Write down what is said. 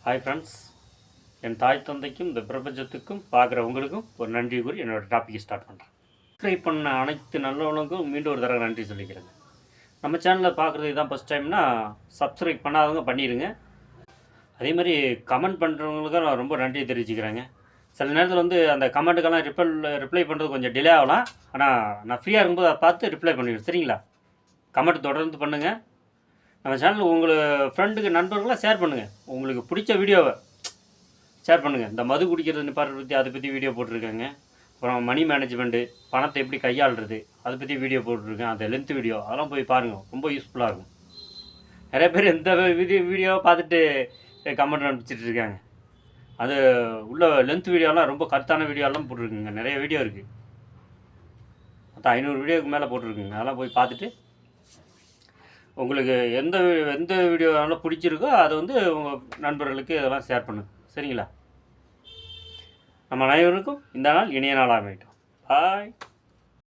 Hi friends, என் தாய் தந்தைக்கும் இந்த பிரபஞ்சத்துக்கும் பார்க்குற உங்களுக்கும் ஒரு நன்றி கூறி என்னோடய டாப்பிக்கை ஸ்டார்ட் பண்ணுறேன். சப்ஸ்கிரைப் பண்ண அனைத்து நல்லவங்களுக்கும் மீண்டும் ஒரு தடவை நன்றி சொல்லிக்கிறேங்க. நம்ம சேனலில் பார்க்குறது இதுதான் ஃபஸ்ட் டைம்னா சப்ஸ்கிரைப் பண்ணாதவங்க பண்ணிடுங்க. அதே மாதிரி கமெண்ட் பண்ணுறவங்களுக்கும் நான் ரொம்ப நன்றி தெரிவிச்சுக்கிறேங்க. சில நேரத்தில் அந்த கமெண்ட்டுக்கெல்லாம் ரிப்ளை பண்ணுறது கொஞ்சம் டிலே ஆகலாம். ஆனால் நான் ஃப்ரீயாக இருக்கும்போது அதை பார்த்து ரிப்ளை பண்ணிடுவேன். சரிங்களா? கமெண்ட் தொடர்ந்து பண்ணுங்கள். நம்ம சேனல் உங்களுக்கு ஃப்ரெண்டுக்கு நண்பர்களாக ஷேர் பண்ணுங்கள். உங்களுக்கு பிடிச்ச வீடியோவை ஷேர் பண்ணுங்கள். இந்த மது குடிக்கிறது நிப்பாடுறத பற்றி அதை பற்றி வீடியோ போட்டிருக்கேங்க. அப்புறம் மணி மேனேஜ்மெண்ட்டு, பணத்தை எப்படி கையாளுறது அதை பற்றி வீடியோ போட்டிருக்கேன். அந்த லென்த் வீடியோ அதெல்லாம் போய் பாருங்கள், ரொம்ப யூஸ்ஃபுல்லாக இருக்கும். நிறைய பேர் இந்த வீடியோவை பார்த்துட்டு கமெண்ட் அனுப்பிச்சிட்டு இருக்காங்க. அது உள்ள லென்த் வீடியோலாம் ரொம்ப கருத்தான வீடியோலாம் போட்டிருக்குங்க. நிறைய வீடியோ இருக்குது, மொத்தம் 500 வீடியோவுக்கு மேலே போட்டிருக்குங்க. அதெல்லாம் போய் பார்த்துட்டு உங்களுக்கு எந்த வீடியோ நல்லா பிடிச்சிருக்கோ அதை உங்கள் நண்பர்களுக்கு இதெல்லாம் ஷேர் பண்ணுங்கள். சரிங்களா? நம்ம அனைவருக்கும் இந்த நாள் இனிய நாளாக அமையட்டும். பாய்.